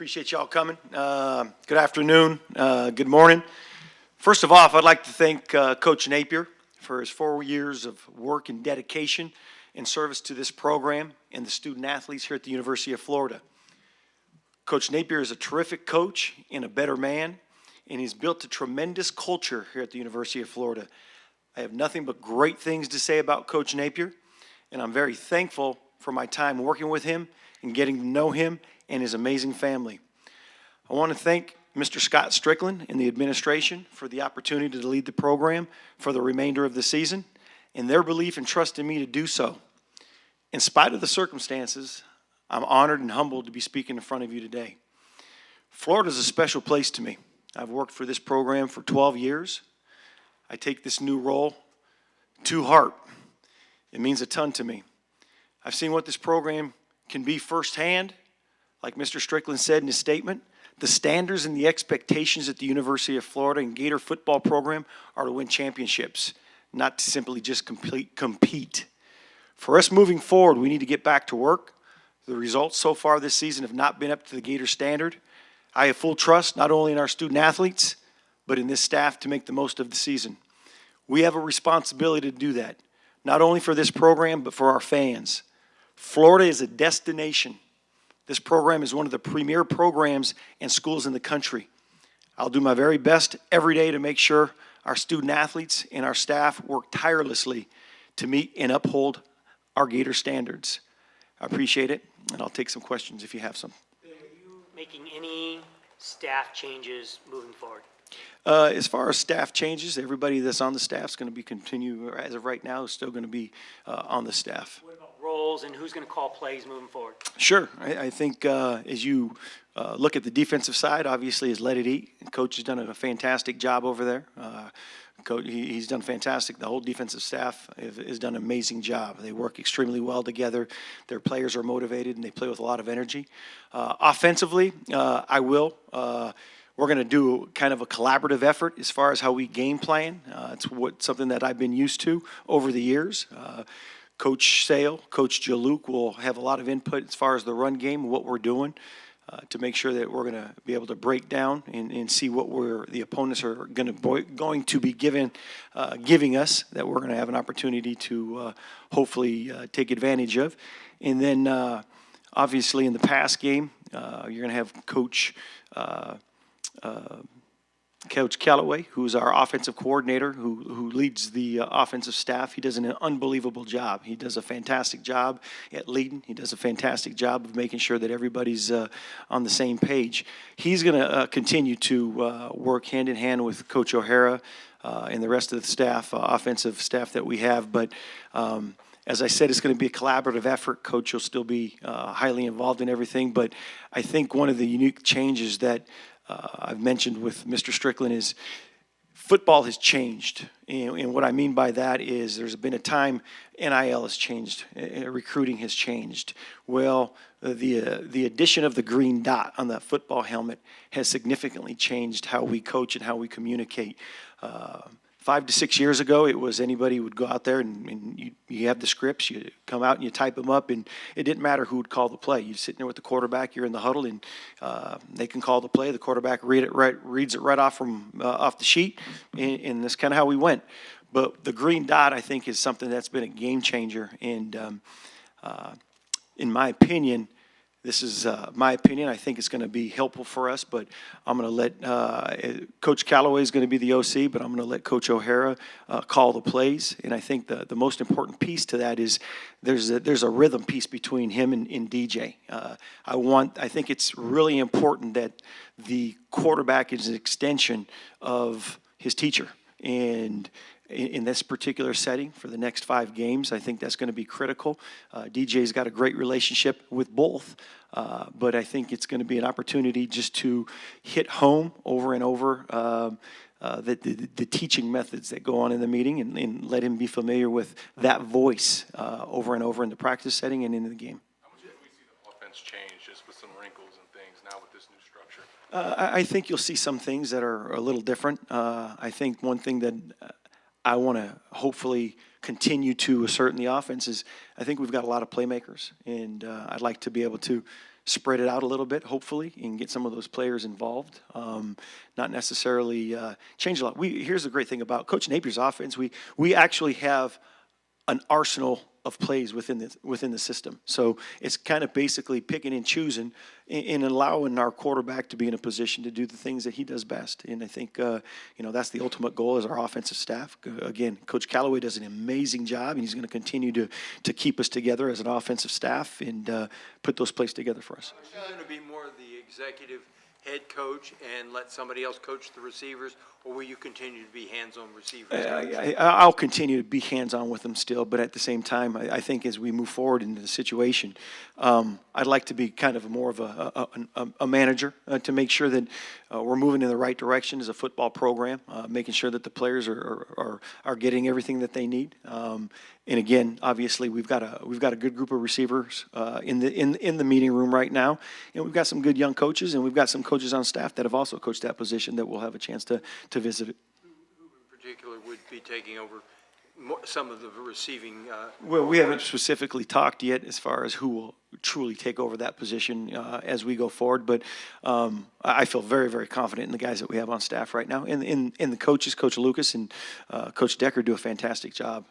Appreciate y'all coming. Good afternoon, good morning. First of all, I'd like to thank Coach Napier for his 4 years of work and dedication and service to this program and the student athletes here at the University of Florida. Coach Napier is a terrific coach and a better man, and he's built a tremendous culture here at the University of Florida. I have nothing but great things to say about Coach Napier, and I'm very thankful for my time working with him and getting to know him and his amazing family. I want to thank Mr. Scott Strickland and the administration for the opportunity to lead the program for the remainder of the season and their belief and trust in me to do so. In spite of the circumstances, I'm honored and humbled to be speaking in front of you today. Florida is a special place to me. I've worked for this program for 12 years. I take this new role to heart. It means a ton to me. I've seen what this program can be firsthand. Like Mr. Strickland said in his statement, the standards and the expectations at the University of Florida and Gator football program are to win championships, not to simply just compete. For us moving forward, we need to get back to work. The results so far this season have not been up to the Gator standard. I have full trust not only in our student athletes, but in this staff to make the most of the season. We have a responsibility to do that, not only for this program, but for our fans. Florida is a destination. This program is one of the premier programs and schools in the country. I'll do my very best every day to make sure our student athletes and our staff work tirelessly to meet and uphold our Gator standards. I appreciate it, and I'll take some questions if you have some. Are you making any staff changes moving forward? As far as staff changes, everybody that's on the staff is going to be continue, as of right now, is still going to be on the staff. What about roles and who's going to call plays moving forward? Sure. I think as you look at the defensive side, obviously is let it eat. Coach has done a fantastic job over there. Coach, he's done fantastic. The whole defensive staff has done an amazing job. They work extremely well together. Their players are motivated, and they play with a lot of energy. Offensively, we're going to do kind of a collaborative effort as far as how we game plan. It's something that I've been used to over the years. Coach Sale, Coach Jaluk will have a lot of input as far as the run game, what we're doing to make sure that we're going to be able to break down and see what the opponents are going to be giving us, that we're going to have an opportunity to hopefully take advantage of. And then obviously in the pass game, you're going to have Coach Callaway, who's our offensive coordinator, who leads the offensive staff. He does an unbelievable job. He does a fantastic job at leading. He does a fantastic job of making sure that everybody's on the same page. He's going to continue to work hand in hand with Coach O'Hara and the rest of the staff, offensive staff that we have. But as I said, it's going to be a collaborative effort. Coach will still be highly involved in everything. But I think one of the unique changes that I've mentioned with Mr. Strickland is football has changed. And what I mean by that is there's been a time NIL has changed, recruiting has changed. Well, the addition of the green dot on that football helmet has significantly changed how we coach and how we communicate. 5 to 6 years ago, it was anybody would go out there and you have the scripts, you come out and you type them up, and it didn't matter who would call the play. You're sitting there with the quarterback, you're in the huddle, and they can call the play. The quarterback reads it right off the sheet, and that's kind of how we went. But the green dot, I think, is something that's been a game changer, and in my opinion, this is my opinion. I think it's going to be helpful for us, but I'm going to let Coach Callaway is going to be the OC, but I'm going to let Coach O'Hara call the plays. And I think the most important piece to that is there's a rhythm piece between him and DJ. I think it's really important that the quarterback is an extension of his teacher. And in this particular setting for the next 5 games, I think that's going to be critical. DJ's got a great relationship with both, but I think it's going to be an opportunity just to hit home over and over the teaching methods that go on in the meeting and let him be familiar with that voice over and over in the practice setting and in the game. How much do we see the offense change just with some wrinkles and things now with this new structure? I think you'll see some things that are a little different. I think one thing that I want to hopefully continue to assert in the offense is I think we've got a lot of playmakers, and I'd like to be able to spread it out a little bit, hopefully, and get some of those players involved. Not necessarily change a lot. Here's the great thing about Coach Napier's offense. We actually have an arsenal of plays within the system. So it's kind of basically picking and choosing and allowing our quarterback to be in a position to do the things that he does best. And I think that's the ultimate goal as our offensive staff. Again, Coach Callaway does an amazing job, and he's going to continue to keep us together as an offensive staff and put those plays together for us. Are you going to be more of the executive head coach and let somebody else coach the receivers, or will you continue to be hands-on receivers? I'll continue to be hands-on with them still, but at the same time, I think as we move forward into the situation, I'd like to be kind of more of a manager to make sure that we're moving in the right direction as a football program, making sure that the players are getting everything that they need. And again, obviously, we've got a good group of receivers in the meeting room right now, and we've got some good young coaches, and we've got some coaches on staff that have also coached that position that we'll have a chance to visit it. Who in particular would be taking over some of the receiving? Well, we haven't specifically talked yet as far as who will truly take over that position as we go forward, but I feel very, very confident in the guys that we have on staff right now. And the coaches, Coach Lucas and Coach Decker, do a fantastic job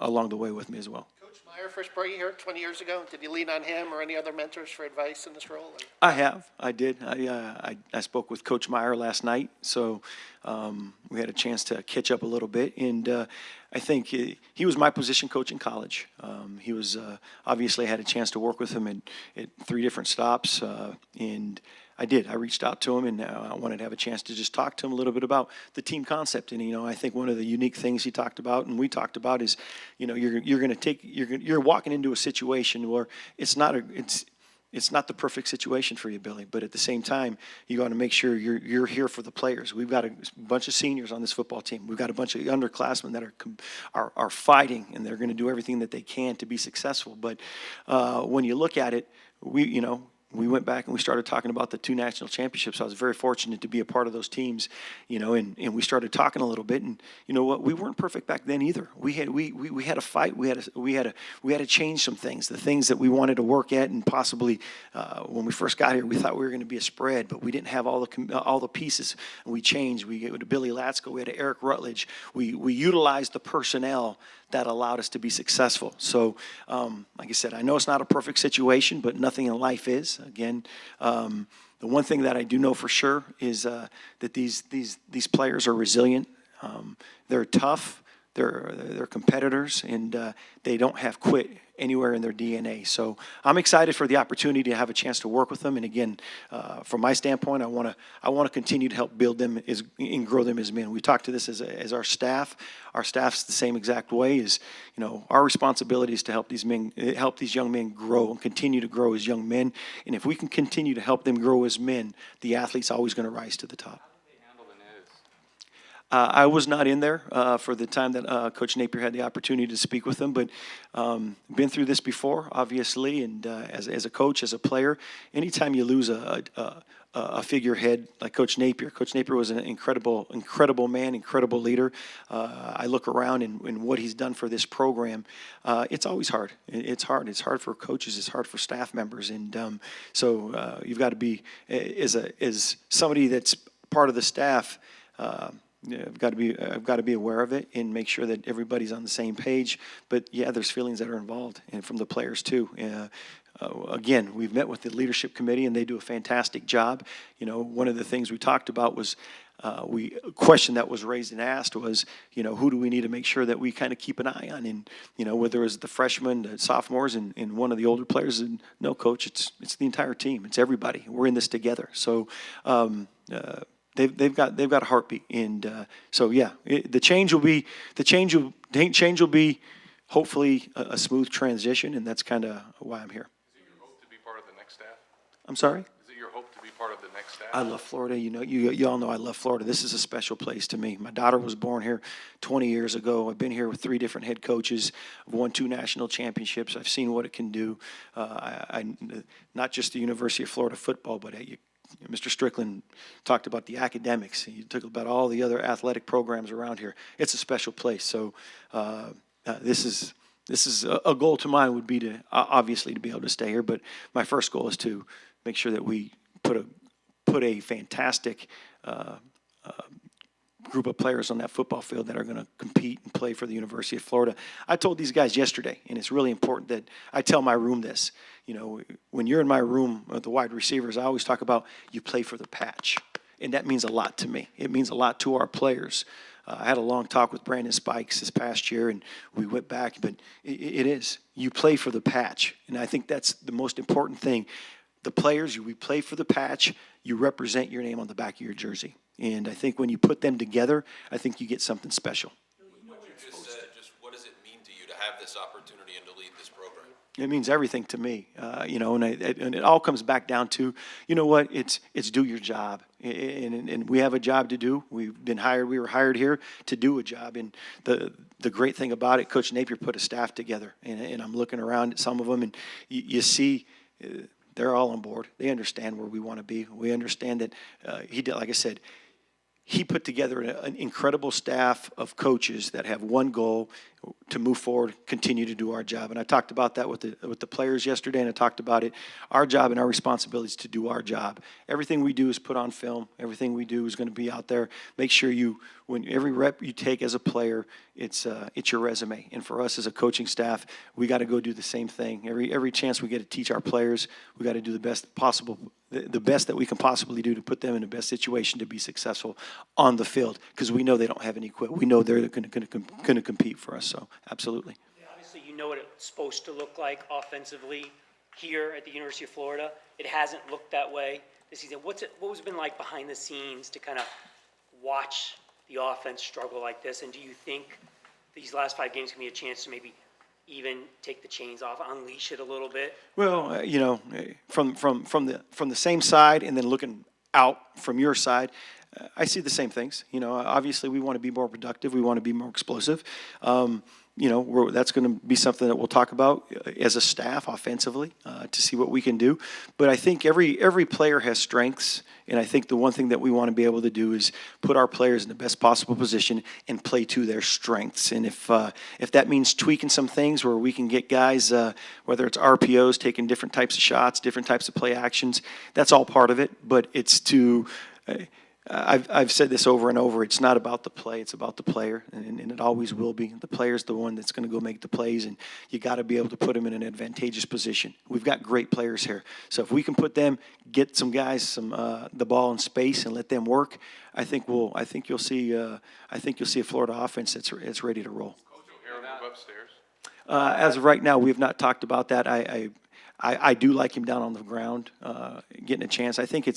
along the way with me as well. Coach Meyer first brought you here 20 years ago. Did you lean on him or any other mentors for advice in this role? Or? I did. I spoke with Coach Meyer last night, so we had a chance to catch up a little bit. And I think he was my position coach in college. He was obviously had a chance to work with him at 3 different stops, and I did. I reached out to him, and I wanted to have a chance to just talk to him a little bit about the team concept. And I think one of the unique things he talked about, and we talked about, is you're walking into a situation where it's not the perfect situation for you, Billy, but at the same time, you got to make sure you're here for the players. We've got a bunch of seniors on this football team. We've got a bunch of underclassmen that are fighting, and they're going to do everything that they can to be successful. But when you look at it, we went back and we started talking about the 2 national championships. I was very fortunate to be a part of those teams, and we started talking a little bit. And you know what? We weren't perfect back then either. We had a fight. We had to change some things. The things that we wanted to work at, and possibly when we first got here, we thought we were going to be a spread, but we didn't have all the pieces. And we changed. We had Billy Latsko. We had Eric Rutledge. We utilized the personnel that allowed us to be successful. So, like I said, I know it's not a perfect situation, but nothing in life is. Again, the one thing that I do know for sure is that these players are resilient. They're tough. They're competitors, and they don't have quit anywhere in their DNA. So I'm excited for the opportunity to have a chance to work with them. And again, from my standpoint, I want to continue to help build them and grow them as men. We talked to this as our staff. Our staff's the same exact way. Is our responsibility is to help these young men grow and continue to grow as young men. And if we can continue to help them grow as men, the athlete's always going to rise to the top. I was not in there for the time that Coach Napier had the opportunity to speak with them, but been through this before, obviously, and as a coach, as a player, anytime you lose a figurehead like Coach Napier was an incredible man, incredible leader. I look around and what he's done for this program. It's always hard. It's hard. It's hard for coaches. It's hard for staff members, and so you've got to be as somebody that's part of the staff. I've got to be aware of it and make sure that everybody's on the same page. But yeah, there's feelings that are involved, and from the players too. Again, we've met with the leadership committee, and they do a fantastic job. One of the things we talked about was a question that was raised and asked was, who do we need to make sure that we kind of keep an eye on? And whether it's the freshmen, the sophomores, and one of the older players. And no, coach, it's the entire team. It's everybody. We're in this together. So. They've got a heartbeat, and so yeah, the change will be hopefully a smooth transition, and that's kind of why I'm here. Is it your hope to be part of the next staff? I'm sorry? Is it your hope to be part of the next staff? I love Florida. You all know I love Florida. This is a special place to me. My daughter was born here 20 years ago. I've been here with 3 different head coaches. I've won 2 national championships. I've seen what it can do. Not just the University of Florida football, but Mr. Strickland talked about the academics. He talked about all the other athletic programs around here. It's a special place. So this is a goal to mine would be to obviously to be able to stay here. But my first goal is to make sure that we put a fantastic group of players on that football field that are going to compete and play for the University of Florida. I told these guys yesterday, and it's really important that I tell my room this. You know, when you're in my room with the wide receivers, I always talk about you play for the patch, and that means a lot to me. It means a lot to our players. I had a long talk with Brandon Spikes this past year, and we went back, but it is. You play for the patch, and I think that's the most important thing. The players, we play for the patch, you represent your name on the back of your jersey. And I think when you put them together, I think you get something special. What you just said, just what does it mean to you to have this opportunity and to lead this program? It means everything to me, you know, and it all comes back down to, you know what, it's do your job. And we have a job to do. We were hired here to do a job. And the great thing about it, Coach Napier put a staff together. And I'm looking around at some of them, and you see they're all on board. They understand where we want to be. We understand that he did, like I said, he put together an incredible staff of coaches that have one goal to move forward, continue to do our job. And I talked about that with the players yesterday, and I talked about it. Our job and our responsibility is to do our job. Everything we do is put on film. Everything we do is going to be out there. Make sure when every rep you take as a player, it's your resume. And for us as a coaching staff, we got to go do the same thing. Every chance we get to teach our players, we got to do the best possible, the best that we can possibly do to put them in the best situation to be successful on the field, because we know they don't have any quit. We know they're going to compete for us. So absolutely. Obviously, you know what it's supposed to look like offensively here at the University of Florida. It hasn't looked that way this season. What has it been like behind the scenes to kind of watch the offense struggle like this? And do you think these last 5 games can be a chance to maybe even take the chains off, unleash it a little bit? Well, you know, from the same side, and then looking out from your side, I see the same things. You know, obviously we want to be more productive. We want to be more explosive. You know, that's going to be something that we'll talk about as a staff offensively to see what we can do. But I think every player has strengths, and I think the one thing that we want to be able to do is put our players in the best possible position and play to their strengths. And if that means tweaking some things where we can get guys, whether it's RPOs, taking different types of shots, different types of play actions, that's all part of it. But it's to I've said this over and over. It's not about the play. It's about the player, and it always will be. The player's the one that's going to go make the plays, and you got to be able to put them in an advantageous position. We've got great players here, so if we can put them, get some guys the ball in space and let them work, I think you'll see a Florida offense that's ready to roll. Coach O'Hara move upstairs. As of right now, we have not talked about that. I do like him down on the ground, getting a chance. I think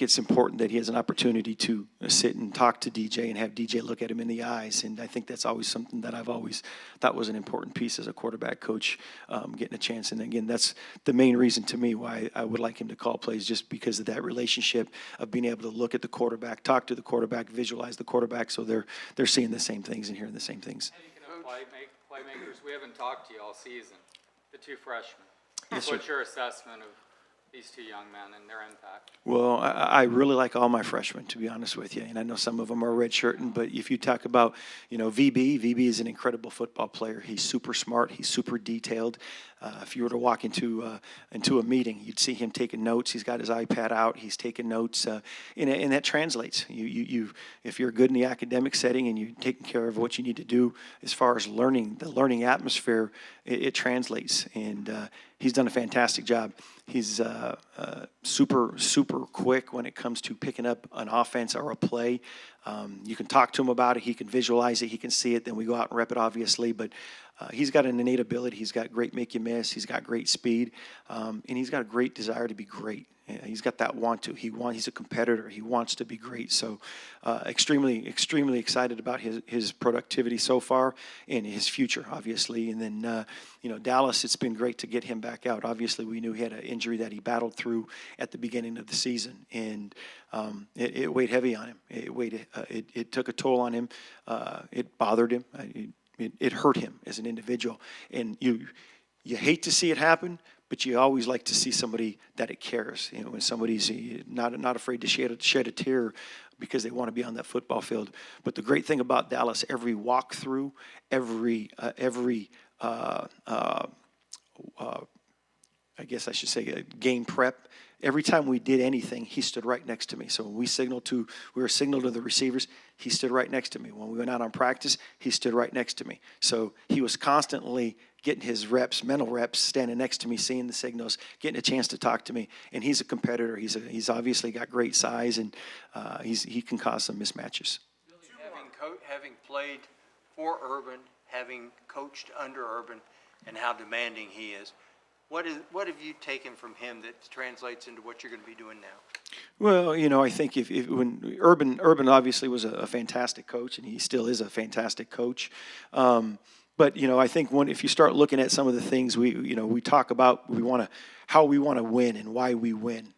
it's important that he has an opportunity to sit and talk to DJ and have DJ look at him in the eyes. And I think that's always something that I've always thought was an important piece as a quarterback coach, getting a chance. And again, that's the main reason to me why I would like him to call plays, just because of that relationship of being able to look at the quarterback, talk to the quarterback, visualize the quarterback, so they're seeing the same things and hearing the same things. Speaking of playmakers, we haven't talked to you all season. The 2 freshmen. Yes, What's sir. your assessment of these 2 young men and their impact? Well, I really like all my freshmen, to be honest with you. And I know some of them are redshirting, but if you talk about, you know, VB is an incredible football player. He's super smart. He's super detailed. If you were to walk into a meeting, you'd see him taking notes. He's got his iPad out. He's taking notes, and that translates. If you're good in the academic setting and you're taking care of what you need to do as far as learning, the learning atmosphere, it translates. And he's done a fantastic job. He's super quick when it comes to picking up an offense or a play. You can talk to him about it. He can visualize it. He can see it. Then we go out and rep it, obviously. But he's got an innate ability. He's got great make you miss. He's got great speed. And he's got a great desire to be great. He's got that want to. He's a competitor. He wants to be great. So extremely excited about his productivity so far and his future, obviously. And then, Dallas, it's been great to get him back out. Obviously, we knew he had an injury that he battled through at the beginning of the season. And it weighed heavy on him. It took a toll on him. It bothered him. It hurt him as an individual. And you hate to see it happen, but you always like to see somebody that it cares. You know, when somebody's not afraid to shed a tear because they want to be on that football field. But the great thing about Dallas, every walkthrough, every I guess I should say, game prep. Every time we did anything, he stood right next to me. So when we were signaled to the receivers, he stood right next to me. When we went out on practice, he stood right next to me. So he was constantly getting his reps, mental reps, standing next to me, seeing the signals, getting a chance to talk to me. And he's a competitor. He's obviously got great size, and he can cause some mismatches. Having played for Urban, having coached under Urban, and how demanding he is, what have you taken from him that translates into what you're going to be doing now? Well, I think if when Urban obviously was a fantastic coach, and he still is a fantastic coach. But I think if you start looking at some of the things we talk about, how we want to win and why we win.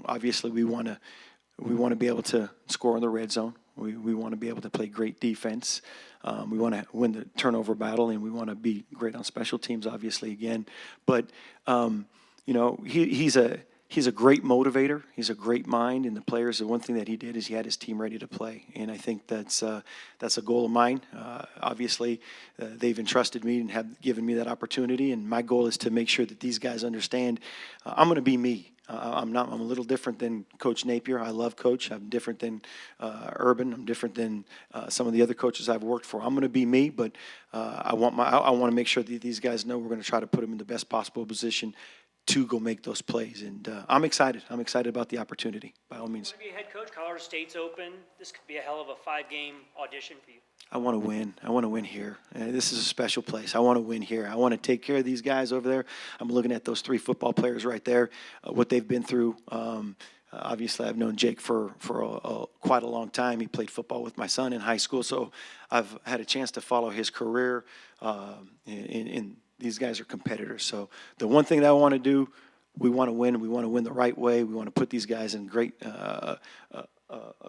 Obviously we want to be able to score in the red zone. We want to be able to play great defense. We want to win the turnover battle, and we want to be great on special teams, obviously, again. But, he's a great motivator. He's a great mind, and the players, the one thing that he did is he had his team ready to play. And I think that's a goal of mine. Obviously, they've entrusted me and have given me that opportunity, and my goal is to make sure that these guys understand I'm going to be me. I'm a little different than Coach Napier. I love Coach. I'm different than Urban. I'm different than some of the other coaches I've worked for. I'm going to be me, but I want to make sure that these guys know we're going to try to put them in the best possible position to go make those plays. And I'm excited. I'm excited about the opportunity, by all means. You want to be a head coach? Colorado State's open. This could be a hell of a 5-game audition for you. I want to win. I want to win here. This is a special place. I want to win here. I want to take care of these guys over there. I'm looking at those 3 football players right there, what they've been through. Obviously, I've known Jake for quite a long time. He played football with my son in high school, so I've had a chance to follow his career. And these guys are competitors. So the one thing that I want to do, we want to win, and we want to win the right way. We want to put these guys in a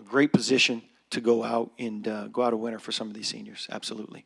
great position to go out a winner for some of these seniors. Absolutely.